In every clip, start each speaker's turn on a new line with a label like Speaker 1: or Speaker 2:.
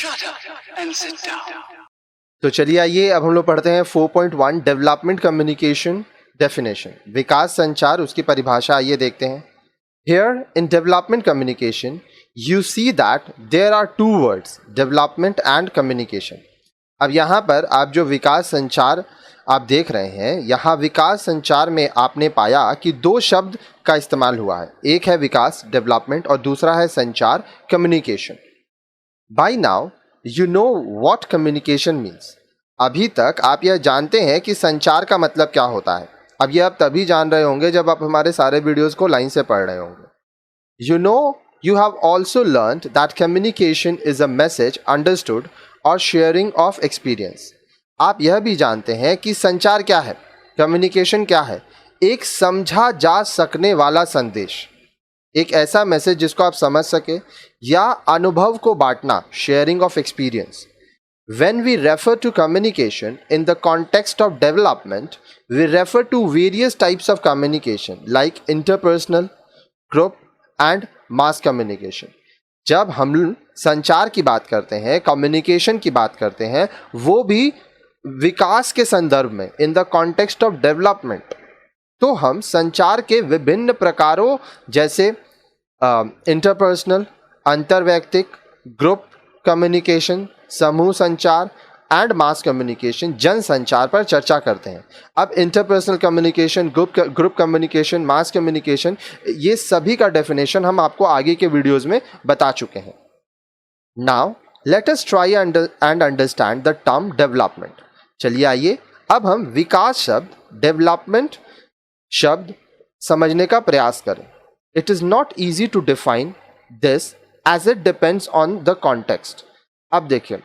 Speaker 1: Shut up and sit down.
Speaker 2: तो चलिए आइए अब हम लोग पढ़ते हैं 4.1 डेवलपमेंट कम्युनिकेशन डेफिनेशन। विकास संचार, उसकी परिभाषा आइए देखते हैं। Here in development communication, you see that there are two words, development and communication. अब यहाँ पर आप जो विकास संचार आप देख रहे हैं, यहाँ विकास संचार में आपने पाया कि दो शब्द का इस्तेमाल हुआ है। एक है विकास डेवलपमेंट और दूसरा है संचार communication. By now you know what communication means. अभी तक आप यह जानते हैं कि संचार का मतलब क्या होता है। अब यह आप तभी जान रहे होंगे जब आप हमारे सारे वीडियोस को लाइन से पढ़ रहे होंगे। You know you have also learned that communication is a message understood or sharing of experience. आप यह भी जानते हैं कि संचार क्या है, कम्युनिकेशन क्या है, एक समझा जा सकने वाला संदेश, एक ऐसा मैसेज जिसको आप समझ सके या अनुभव को बांटना, sharing of experience. When we refer to communication in the context of development, we refer to various types of communication like interpersonal, group and mass communication. जब हम संचार की बात करते हैं, कम्युनिकेशन की बात करते हैं, वो भी विकास के संदर्भ में, in the context of development, तो हम संचार के विभिन्न प्रकारों जैसे इंटरपर्सनल, अंतर्वैयक्तिक, ग्रुप कम्युनिकेशन, समूह संचार एंड मास कम्युनिकेशन, जन संचार पर चर्चा करते हैं। अब interpersonal communication, group communication, mass communication, ये सभी का डेफिनेशन हम आपको आगे के वीडियोस में बता चुके हैं। Now let us try and understand the term development. चलिए आइए अब हम विकास शब्द, डेवलपमेंट शब्द समझने का प्रयास करें। It is not easy to define this as it depends on the context. अब देखिए,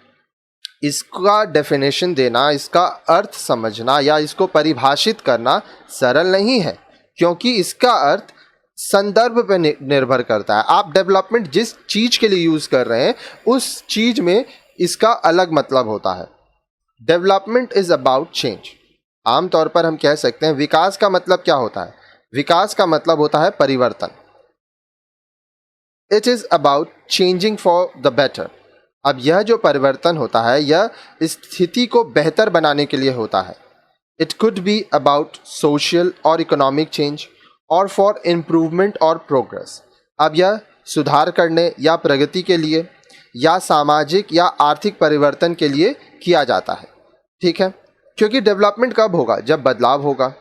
Speaker 2: इसका डेफिनेशन देना, इसका अर्थ समझना या इसको परिभाषित करना सरल नहीं है, क्योंकि इसका अर्थ संदर्भ पर निर्भर करता है। आप डेवलपमेंट जिस चीज के लिए यूज कर रहे हैं उस चीज में इसका अलग मतलब होता है। Development is about change. आमतौर पर हम कह सकते हैं विकास का मतलब क्या होता है? विकास का मतलब होता है परिवर्तन। It is about changing for the better. अब यह जो परिवर्तन होता है यह स्थिति को बेहतर बनाने के लिए होता है। It could be about social और इकोनॉमिक चेंज और फॉर इम्प्रूवमेंट और प्रोग्रेस। अब यह सुधार करने या प्रगति के लिए या सामाजिक या आर्थिक परिवर्तन के लिए किया जाता है। ठीक है, क्योंकि डेवलपमेंट कब होगा? जब बदलाव होगा।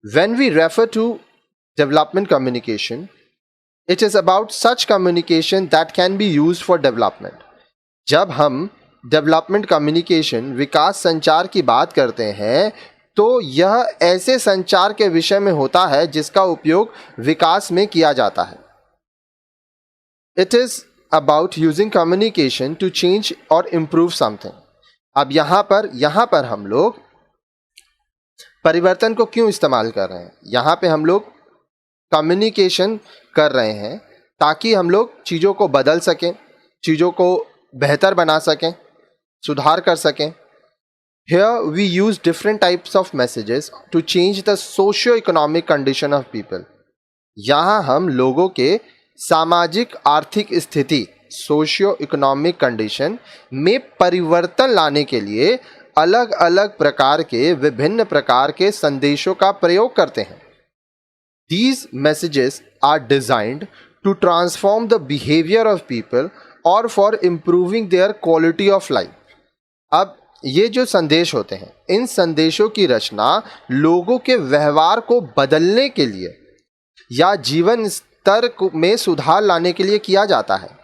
Speaker 2: When we refer to development communication, it is about such communication that can be used for development. जब हम डेवलपमेंट कम्युनिकेशन, विकास संचार की बात करते हैं तो यह ऐसे संचार के विषय में होता है जिसका उपयोग विकास में किया जाता है। It is about using communication to change or improve something. अब यहाँ पर हम लोग परिवर्तन को क्यों इस्तेमाल कर रहे हैं? यहाँ पे हम लोग कम्युनिकेशन कर रहे हैं ताकि हम लोग चीज़ों को बदल सकें, चीज़ों को बेहतर बना सकें, सुधार कर सकें। Here we use different types of messages to change the socio-economic condition of people. यहाँ हम लोगों के सामाजिक आर्थिक स्थिति, सोशियो इकोनॉमिक कंडीशन में परिवर्तन लाने के लिए अलग अलग प्रकार के, विभिन्न प्रकार के संदेशों का प्रयोग करते हैं। These messages are designed to transform the behavior of people or for improving their quality of life. अब ये जो संदेश होते हैं, इन संदेशों की रचना लोगों के व्यवहार को बदलने के लिए या जीवन स्तर में सुधार लाने के लिए किया जाता है।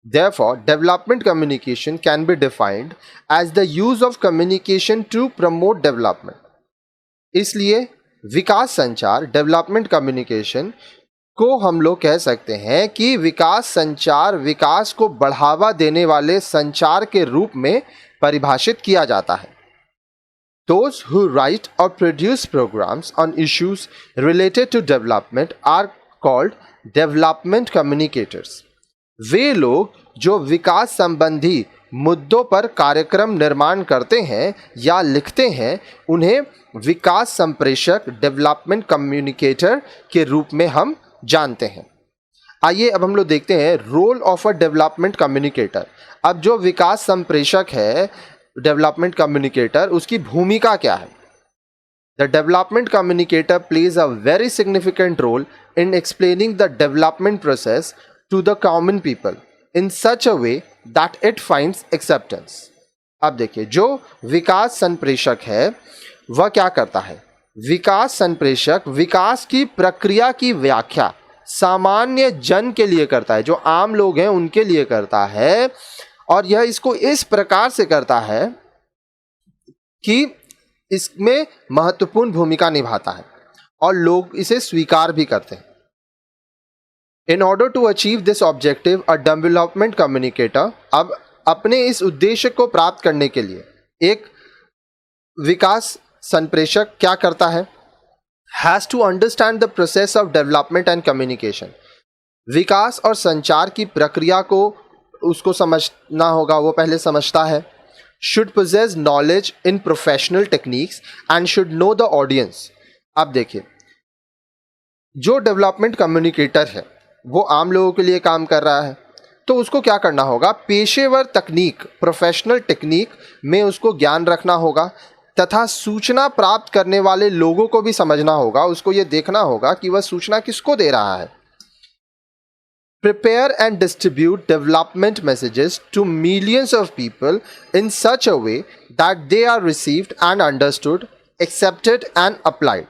Speaker 2: Therefore, development communication can be defined as the use of communication to promote development. इसलिए विकास संचार, डेवलपमेंट कम्युनिकेशन को हम लोग कह सकते हैं कि विकास संचार विकास को बढ़ावा देने वाले संचार के रूप में परिभाषित किया जाता है। Those who write or produce programs on issues related to development are called development communicators. वे लोग जो विकास संबंधी मुद्दों पर कार्यक्रम निर्माण करते हैं या लिखते हैं उन्हें विकास संप्रेषक, डेवलपमेंट कम्युनिकेटर के रूप में हम जानते हैं। आइए अब हम लोग देखते हैं role of a development communicator. अब जो विकास संप्रेषक है, डेवलपमेंट कम्युनिकेटर, उसकी भूमिका क्या है? The development communicator plays a very significant role in explaining the development process to the common people in such a way that it finds acceptance। अब देखिए, जो विकास संप्रेषक है वह क्या करता है? विकास संप्रेषक विकास की प्रक्रिया की व्याख्या सामान्य जन के लिए करता है, जो आम लोग हैं उनके लिए करता है, और यह इसको इस प्रकार से करता है कि इसमें महत्वपूर्ण भूमिका निभाता है और लोग इसे स्वीकार भी करते हैं। In order to achieve this objective a development communicator, अब अपने इस उद्देश्य को प्राप्त करने के लिए एक विकास संप्रेषक क्या करता है? Has to understand the process of development and communication. विकास और संचार की प्रक्रिया को उसको समझना होगा, वो पहले समझता है। Should possess knowledge in professional techniques and should know the audience. अब देखिए, जो डेवलपमेंट कम्युनिकेटर है वो आम लोगों के लिए काम कर रहा है, तो उसको क्या करना होगा? पेशेवर तकनीक, प्रोफेशनल टेक्निक में उसको ज्ञान रखना होगा, तथा सूचना प्राप्त करने वाले लोगों को भी समझना होगा। उसको ये देखना होगा कि वह सूचना किसको दे रहा है। Prepare and distribute development messages to millions of people in such a way that they are received and understood, accepted and applied।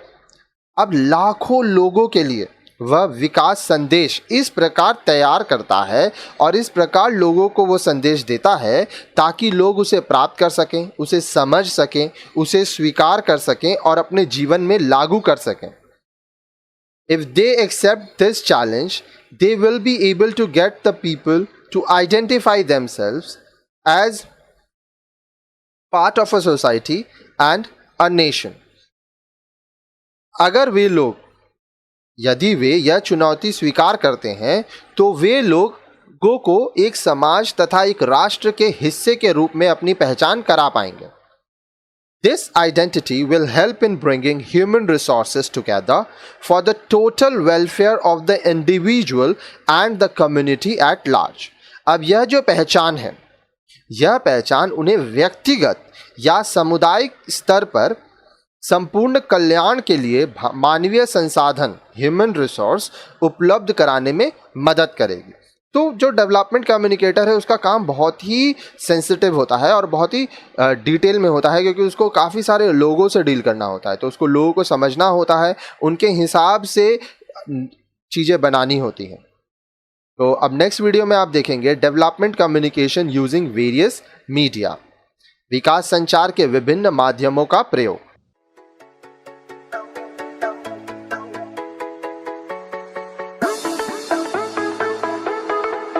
Speaker 2: अब लाखों लोगों के लिए वह विकास संदेश इस प्रकार तैयार करता है और इस प्रकार लोगों को वो संदेश देता है ताकि लोग उसे प्राप्त कर सकें, उसे समझ सकें, उसे स्वीकार कर सकें और अपने जीवन में लागू कर सकें। If they accept this challenge, they will be able to get the people to identify themselves as part of a society and a nation। अगर वे लोग, यदि वे यह चुनौती स्वीकार करते हैं, तो वे लोगों को एक समाज तथा एक राष्ट्र के हिस्से के रूप में अपनी पहचान करा पाएंगे। This identity will help in bringing human resources together for the total welfare of the individual and the community at large। अब यह जो पहचान है, यह पहचान उन्हें व्यक्तिगत या सामुदायिक स्तर पर संपूर्ण कल्याण के लिए मानवीय संसाधन, ह्यूमन रिसोर्स, उपलब्ध कराने में मदद करेगी। तो जो डेवलपमेंट कम्युनिकेटर है उसका काम बहुत ही सेंसिटिव होता है और बहुत ही डिटेल में होता है, क्योंकि उसको काफ़ी सारे लोगों से डील करना होता है, तो उसको लोगों को समझना होता है, उनके हिसाब से चीज़ें बनानी होती हैं। तो अब नेक्स्ट वीडियो में आप देखेंगे development communication using various media, विकास संचार के विभिन्न माध्यमों का प्रयोग।